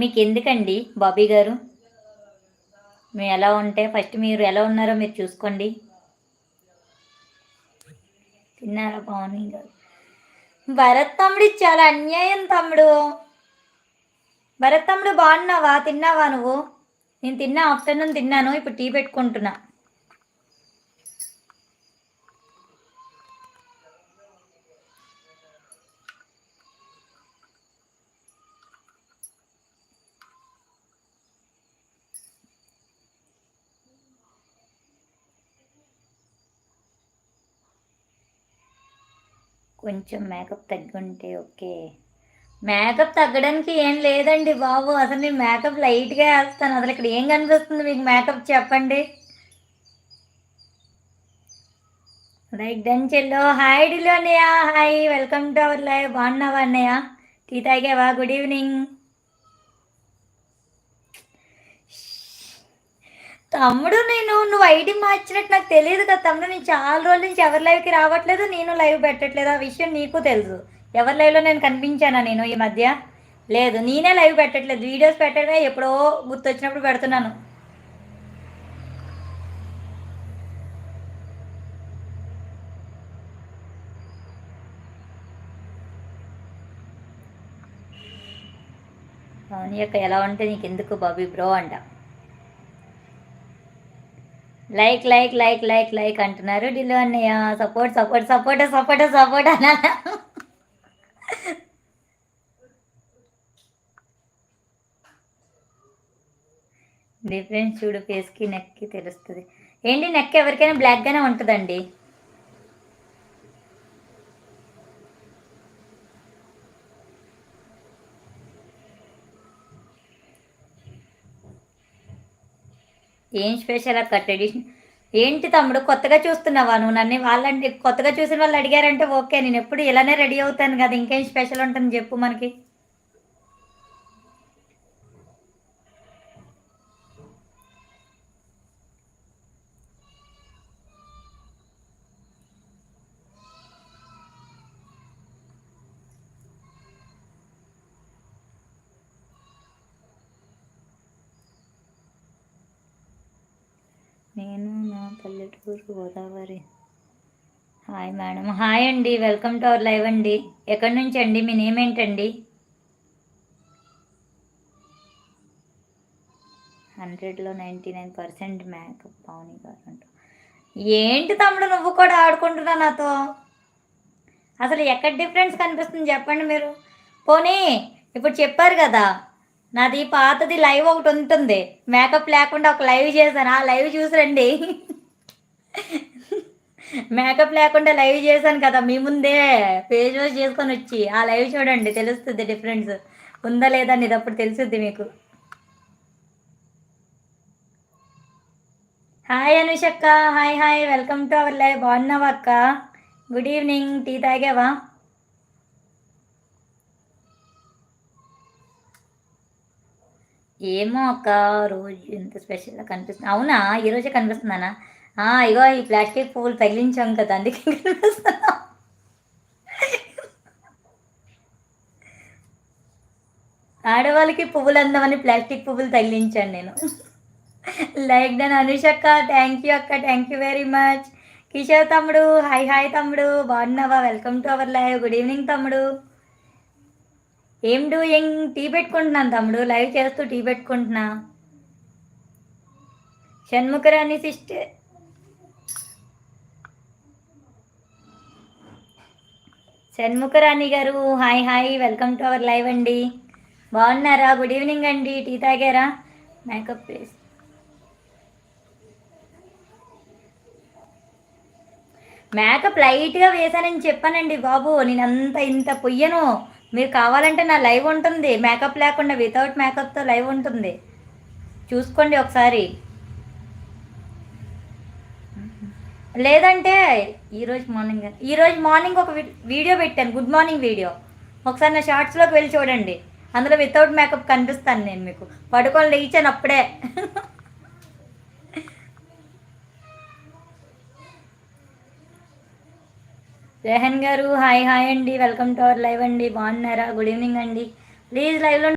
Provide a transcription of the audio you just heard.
మీకు ఎందుకండి బాబీ గారు? మేము ఎలా ఉంటే ఫస్ట్ మీరు ఎలా ఉన్నారో మీరు చూసుకోండి. తిన్నారా పావని గారు? భరత్ తమ్ముడు ఇది చాలా అన్యాయం తమ్ముడు. భరత్ తమ్ముడు బాగున్నావా? తిన్నావా నువ్వు? నేను తిన్నా, ఆఫ్టర్నూన్ తిన్నాను. ఇప్పుడు టీ పెట్టుకుంటున్నా. కొంచెం మేకప్ తగ్గుంటే ఓకే. మేకప్ తగ్గడానికి ఏం లేదండి బాబు. అసలు నేను మేకప్ లైట్గా వేస్తాను. అసలు ఇక్కడ ఏం కనిపిస్తుంది మీకు మేకప్ చెప్పండి. లైక్ డన్ చెల్లో. హాయ్ డిలో అన్నయ్య. Hi, welcome to our live. బాగున్నావా అన్నయ్య? టీ తాగావా? గుడ్ ఈవినింగ్ తమ్ముడు. నువ్వు ఐడి మార్చినట్టు నాకు తెలియదు కదా తమ్ముడు. నేను చాలా రోజుల నుంచి ఎవరి లైవ్కి రావట్లేదు, నేను లైవ్ పెట్టట్లేదు. ఆ విషయం నీకు తెలుసు. ఎవరి లైవ్లో నేను కనిపించానా నేను ఈ మధ్య? లేదు, నేనే లైవ్ పెట్టట్లేదు. వీడియోస్ పెట్టడమే ఎప్పుడో గుర్తొచ్చినప్పుడు పెడుతున్నాను. నీ యొక్క ఎలా ఉంటే నీకు ఎందుకు బాబీ బ్రో అంట. Like like like like like అంటున్నారు డిలో అన్నయ్య. Support support support support support అన్నా. డిఫరెన్స్ చూడు, ఫేస్కి నెక్కి తెలుస్తుంది. ఏంటి, నెక్ ఎవరికైనా బ్లాక్గానే ఉంటుందండి. ఏం స్పెషల్ అక్క ట్రెడిషన్? ఏంటి తమ్ముడు కొత్తగా చూస్తున్నావా నువ్వు నన్ను? వాళ్ళంటే కొత్తగా చూసిన వాళ్ళు అడిగారంటే ఓకే, నేను ఎప్పుడు ఇలానే రెడీ అవుతాను కదా. ఇంకేం స్పెషల్ ఉంటుంది చెప్పు మనకి. నేను నా పల్లెటూరు గోదావరి. Hi madam. హాయ్ అండి, వెల్కమ్ టు అవర్ లైవ్ అండి. ఎక్కడి నుంచి అండి? మీ నేమ్ ఏంటండి? 100లో 99% మేకప్ పావని గారు అంట. ఏంటి తమ్ముడు నువ్వు కూడా ఆడుకుంటున్నా నాతో? అసలు ఎక్కడ డిఫరెన్స్ కనిపిస్తుంది చెప్పండి మీరు. పోనీ ఇప్పుడు చెప్పారు కదా, నాది పాతది లైవ్ ఒకటి ఉంటుంది, మేకప్ లేకుండా ఒక లైవ్ చేశాను. ఆ లైవ్ చూసిరండి. మేకప్ లేకుండా లైవ్ చేశాను కదా మీ ముందే, ఫేస్ వాష్ చేసుకొని వచ్చి ఆ లైవ్ చూడండి, తెలుస్తుంది డిఫరెన్స్ ఉందా లేదా అనేది. అప్పుడు తెలుస్తుంది మీకు. హాయ్ అనుషక్క. Hi hi, welcome to our live. బాగున్నావా అక్క? Good evening. టీ తాగావా? ఏమో అక్క, రోజు ఎంత స్పెషల్గా కనిపిస్తుంది. అవునా, ఈరోజే కనిపిస్తున్నానా? ఇగో ఈ ప్లాస్టిక్ పువ్వులు తగిలించాం కదా, అందుకే కనిపిస్తున్నా. ఆడవాళ్ళకి పువ్వులు అందమని ప్లాస్టిక్ పువ్వులు తగిలించాను నేను. లైక్ డన్ అనుషక్క. థ్యాంక్ యూ అక్క, thank you very much. Kishore తమ్ముడు. హాయ్ హాయ్ తమ్ముడు, బాగున్నావా? Welcome to our live. Good evening తమ్ముడు. ఏం డూయింగ్? టీ పెట్టుకుంటున్నాను తమ్ముడు, లైవ్ చేస్తూ టీ పెట్టుకుంటున్నా. షణ్ముఖరాణి సిస్టర్. షణ్ముఖరాణి గారు hi hi, welcome to our live అండి. బాగున్నారా? గుడ్ ఈవినింగ్ అండి. టీ తాగారా? Makeup please. మేకప్ లైట్గా వేసానని చెప్పానండి బాబు, నేను అంత ఇంత పొయ్యను. మీరు కావాలంటే నా లైవ్ ఉంటుంది మేకప్ లేకుండా, వితౌట్ మేకప్తో లైవ్ ఉంటుంది, చూసుకోండి ఒకసారి. లేదంటే ఈరోజు మార్నింగ్ ఒక వీడియో పెట్టాను, గుడ్ మార్నింగ్ వీడియో. ఒకసారి నా షార్ట్స్లోకి వెళ్ళి చూడండి, అందులో వితౌట్ మేకప్ కనిపిస్తాను నేను మీకు. పడుకొని లేచాను అప్పుడే. రెహన్ గారు హాయ్ హాయ్ అండి, వెల్కమ్ టు అవర్ లైవ్ అండి. బాగున్నారా? గుడ్ ఈవినింగ్ అండి. ప్లీజ్ లైవ్లో